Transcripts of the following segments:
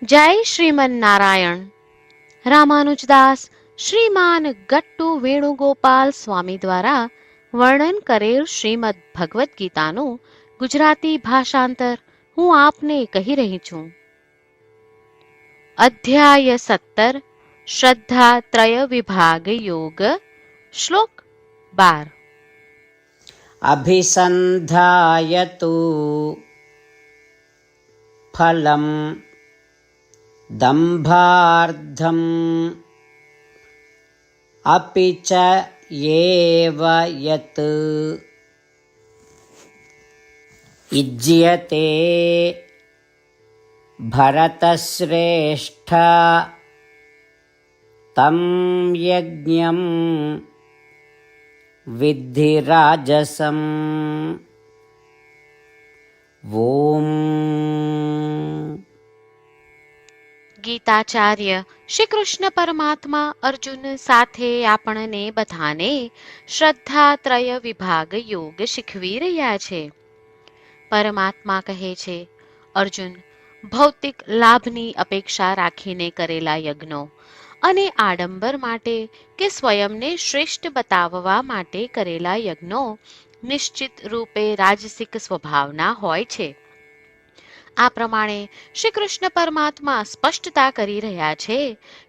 જય શ્રીમન નારાયણ. રામાનુજદાસ શ્રીમાન ગટ્ટુ વેણુગોપાલ સ્વામી દ્વારા વર્ણન કરેલ શ્રીમદ ભગવદ્ ગીતાનું ગુજરાતી ભાષાંતર હું આપને કહી રહી છું. અધ્યાય 17 શ્રદ્ધા ત્રય વિભાગ યોગ. શ્લોક 12. અભિસંધાયતુ ફલમ દંભાર્ધમ અપિ ચ યેવ યત ઇજ્યતે ભરતશ્રેષ્ઠ તમ યજ્ઞમ વિદ્ધિ રાજસમ. ઓમ. ગીતાચાર્ય શ્રી કૃષ્ણ પરમાત્મા અર્જુન સાથે આપણને બધાને શ્રદ્ધા ત્રય વિભાગ યોગ શીખવી રહ્યા છે. પરમાત્મા કહે છે, અર્જુન, ભૌતિક લાભની અપેક્ષા રાખીને કરેલા યજ્ઞો અને આડંબર માટે કે સ્વયંને શ્રેષ્ઠ બતાવવા માટે કરેલા યજ્ઞો નિશ્ચિત રૂપે રાજસિક સ્વભાવના હોય છે. આ પ્રમાણે શ્રી કૃષ્ણ પરમાત્મા સ્પષ્ટતા કરી રહ્યા છે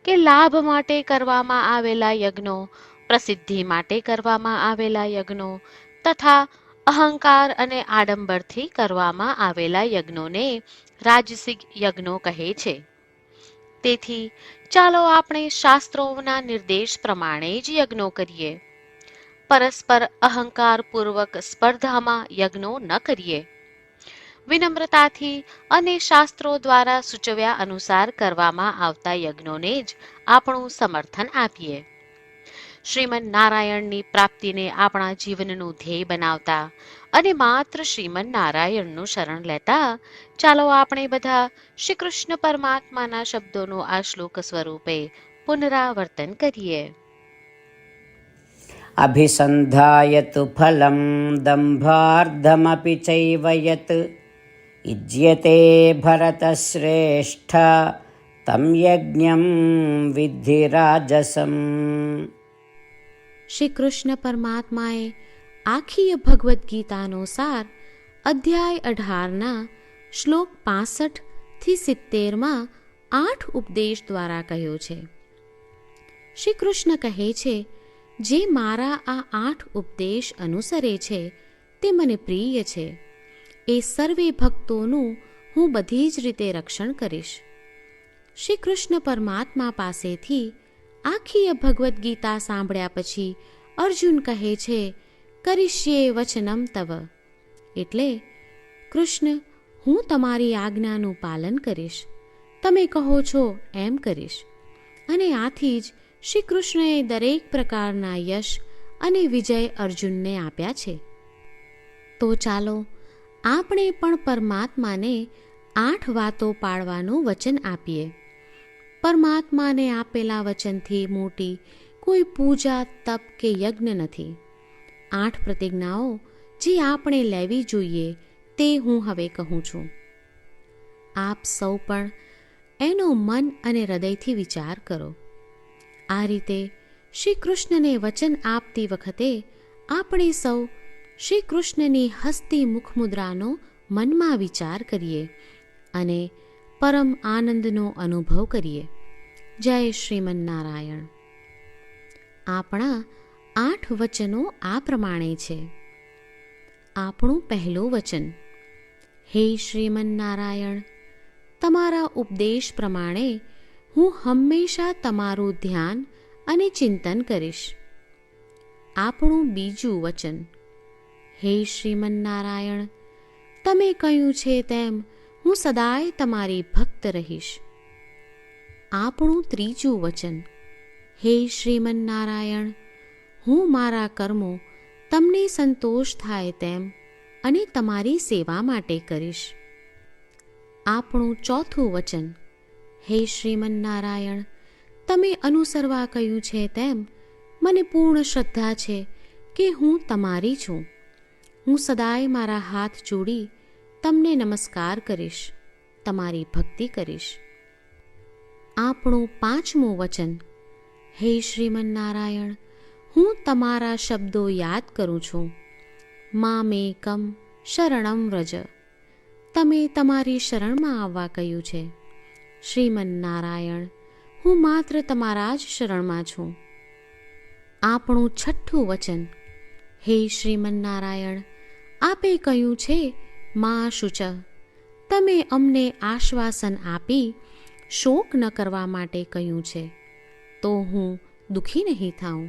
કે લાભ માટે કરવામાં આવેલા યજ્ઞો, પ્રસિદ્ધિ માટે કરવામાં આવેલા યજ્ઞો તથા અહંકાર અને આડંબરથી કરવામાં આવેલા યજ્ઞોને રાજસિક યજ્ઞો કહે છે. તેથી ચાલો આપણે શાસ્ત્રોના નિર્દેશ પ્રમાણે જ યજ્ઞો કરીએ. પરસ્પર અહંકારપૂર્વક સ્પર્ધામાં યજ્ઞો ન કરીએ. વિનમ્રતાથી અને શાસ્ત્રો દ્વારા સૂચવ્યા અનુસાર કરવામાં આવતા યજ્ઞોને જ આપણું સમર્થન આપીએ. શ્રીમન નારાયણની પ્રાપ્તિને આપણા જીવનનું ધ્યેય બનાવતા અને માત્ર શ્રીમન નારાયણનું શરણ લેતા ચાલો આપણે બધા શ્રી કૃષ્ણ પરમાત્માના શબ્દોનું આ શ્લોક સ્વરૂપે પુનરાવર્તન કરીએ. અભિસંધાયતુ ફલમ દંભાર્ધમપિ ચૈવ યત ઇજ્યતે ભરતશ્રેષ્ઠ તમ યજ્ઞમ વિદ્ધિ રાજસમ. શ્રી કૃષ્ણ પરમાત્માએ આખી ભગવદ્ ગીતાનો સાર અધ્યાય 18ના શ્લોક 65 થી 70માં 8 ઉપદેશ દ્વારા કહ્યો છે. શ્રી કૃષ્ણ કહે છે, જે મારા આ 8 ઉપદેશ અનુસરે છે તે મને પ્રિય છે. એ સર્વે ભક્તોનું હું બધી જ રીતે રક્ષણ કરીશ. શ્રી કૃષ્ણ પરમાત્મા પાસેથી આખી ભગવદ્ ગીતા સાંભળ્યા પછી અર્જુન કહે છે, કરિષ્યે વચનમ તવ. એટલે, કૃષ્ણ, હું તમારી આજ્ઞાનું પાલન કરીશ. તમે કહો છો એમ કરીશ. અને આથી જ શ્રી કૃષ્ણએ દરેક પ્રકારના યશ અને વિજય અર્જુનને આપ્યા છે. તો ચાલો આપણે પણ પરમાત્માને 8 વાતો પાળવાનું વચન આપીએ. પરમાત્માને આપેલા વચનથી મોટી કોઈ પૂજા, તપ કે યજ્ઞ નથી. 8 પ્રતિજ્ઞાઓ જે આપણે લેવી જોઈએ તે હું હવે કહું છું. આપ સૌ પણ એનો મન અને હૃદયથી વિચાર કરો. આ રીતે શ્રી કૃષ્ણને વચન આપતી વખતે આપણે સૌ શ્રી કૃષ્ણની હસતી મુખમુદ્રાનો મનમાં વિચાર કરીએ અને પરમ આનંદનો અનુભવ કરીએ. જય શ્રીમન નારાયણ. આપણા 8 વચનો આ પ્રમાણે છે. આપણું પહેલું વચન, હે શ્રીમન નારાયણ, તમારા ઉપદેશ પ્રમાણે હું હંમેશા તમારું ધ્યાન અને ચિંતન કરીશ. આપણું બીજું વચન, હે શ્રીમન નારાયણ, તમે કહ્યું છે તેમ હું સદાય તમારી ભક્ત રહીશ. આપણું ત્રીજું વચન, હે શ્રીમન નારાયણ, હું મારા કર્મો તમને સંતોષ થાય તેમ અને તમારી સેવા માટે કરીશ. આપણું ચોથું વચન, હે શ્રીમન નારાયણ, તમે અનુસરવા કહ્યું છે તેમ મને પૂર્ણ શ્રદ્ધા છે કે હું તમારી છું. હું સદાય મારા હાથ જોડી તમને નમસ્કાર કરીશ, તમારી ભક્તિ કરીશ. આપણું 5મું વચન. હે શ્રીમન્નારાયણ, હું તમારા શબ્દો યાદ કરું છું. મામેકમ શરણમ વ્રજ. તમે તમારી શરણમાં આવવા કહ્યું છે. શ્રીમન્નારાયણ, હું માત્ર તમારા જ શરણમાં છું. આપણું 6થું વચન. હે શ્રીમન્નારાયણ, આપે કહ્યું છે મા શુચ. તમે અમને આશ્વાસન આપી શોક ન કરવા માટે કહ્યું છે, તો હું દુઃખી નહીં થાઉં,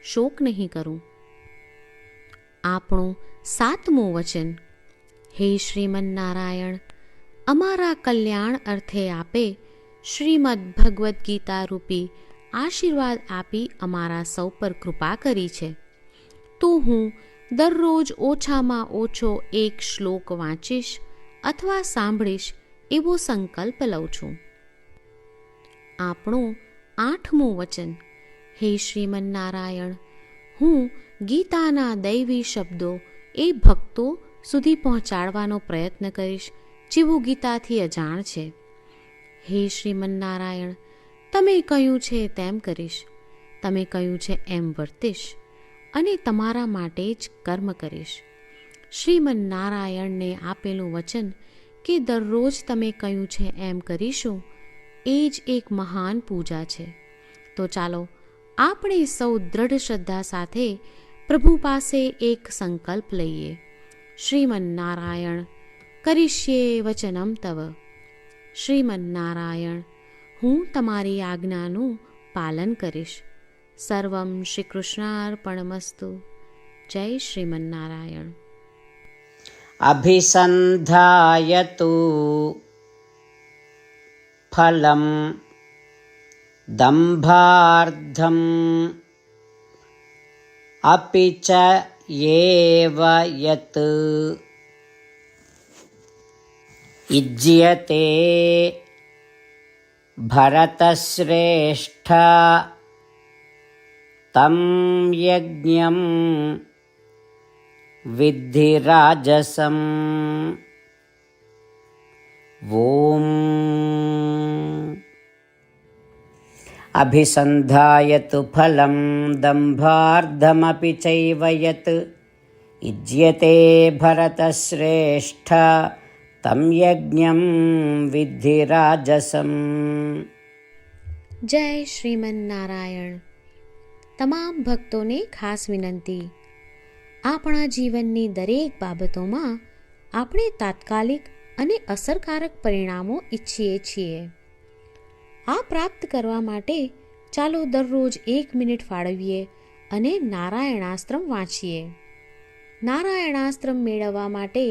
શોક નહીં કરું. આપણું 7મું વચન. હે શ્રીમન્નારાયણ, અમારા કલ્યાણ અર્થે આપે શ્રીમદ્ ભગવદ્ ગીતા રૂપી આશીર્વાદ આપી અમારા સૌ પર કૃપા કરી છે, તો હું દરરોજ ઓછામાં ઓછો 1 શ્લોક વાંચીશ અથવા સાંભળીશ એવો સંકલ્પ લઉં છું. આપણું 8મું વચન. હે શ્રીમન્નારાયણ, હું ગીતાના દૈવી શબ્દો એ ભક્તો સુધી પહોંચાડવાનો પ્રયત્ન કરીશ જેઓ ગીતાથી અજાણ છે. હે શ્રીમન્નારાયણ, તમે કહ્યું છે તેમ કરીશ, તમે કહ્યું છે એમ વર્તીશ અને તમારા માટે જ કર્મ કરીશ. શ્રીમન્નારાયણને આપેલું વચન કે દરરોજ તમે કહ્યું છે એમ કરીશું, એ જ એક મહાન પૂજા છે. તો ચાલો આપણે સૌ દ્રઢ શ્રદ્ધા સાથે પ્રભુ પાસે એક સંકલ્પ લઈએ. શ્રીમન્નારાયણ, કરીશ્યે વચનમ તવ. શ્રીમન્નારાયણ, હું તમારી આજ્ઞાનું પાલન કરીશ. સર્વમ શ્રી કૃષ્ણાર્પણમસ્તુ. જય શ્રીમન્નારાયણ. અભિસંધાયતુ ફલમ દંભાર્ધમ અપિ ચ યેવ યત ઇજ્યતે ભરતશ્રેષ્ઠ તમ યજ્ઞમ વિદ્ધિ રાજસમ. ઓમ અભિસંધાયતુ ફલમ દંભાર્ધમપિ ચૈવ યત ઇજ્યતે ભરતશ્રેષ્ઠ તમ યજ્ઞમ વિદ્ધિ રાજસમ. જય શ્રીમન્નારાયણ. તમામ ભક્તોને ખાસ વિનંતી. આપણા જીવનની દરેક બાબતોમાં આપણે તાત્કાલિક અને અસરકારક પરિણામો ઈચ્છીએ છીએ. આ પ્રાપ્ત કરવા માટે ચાલો દરરોજ 1 મિનિટ ફાળવીએ અને નારાયણાસ્ત્રમ વાંચીએ. નારાયણાસ્ત્રમ મેળવવા માટે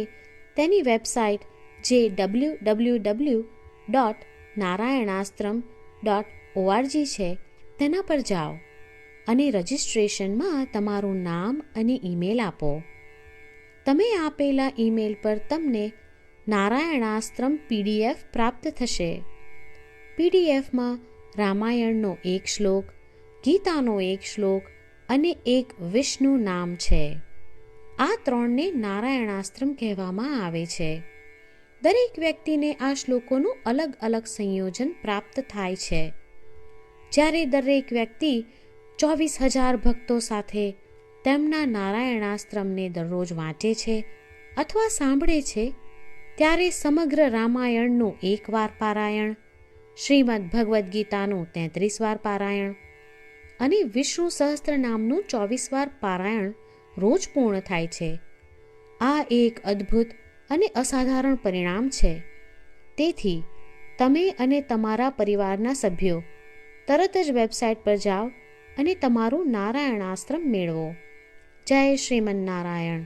તેની વેબસાઇટ જે www.narayanaastram.org છે તેના પર જાઓ અને રજિસ્ટ્રેશનમાં તમારું નામ અને ઈમેલ આપો. તમે આપેલા ઈમેલ પર તમને નારાયણાસ્ત્રમ PDF પ્રાપ્ત થશે. PDFમાં રામાયણનો 1 શ્લોક, ગીતાનો 1 શ્લોક અને 1 વિષ્ણુ નામ છે. આ 3ને નારાયણાસ્ત્રમ કહેવામાં આવે છે. દરેક વ્યક્તિને આ શ્લોકોનું અલગ અલગ સંયોજન પ્રાપ્ત થાય છે. જ્યારે દરેક વ્યક્તિ 24,000 ભક્તો સાથે તેમના નારાયણાસ્ત્રમને દરરોજ વાંચે છે અથવા સાંભળે છે, ત્યારે સમગ્ર રામાયણનું 1 વાર પારાયણ, શ્રીમદ્ ભગવદ્ ગીતાનું 33 વાર પારાયણ અને વિષ્ણુ સહસ્ત્ર નામનું 24 વાર પારાયણ રોજ પૂર્ણ થાય છે. આ એક અદ્ભુત અને અસાધારણ પરિણામ છે. તેથી તમે અને તમારા પરિવારના સભ્યો તરત જ વેબસાઇટ પર જાઓ અને તમારું નારાયણાસ્ત્રમ મેળવો. જય શ્રીમન્નારાયણ.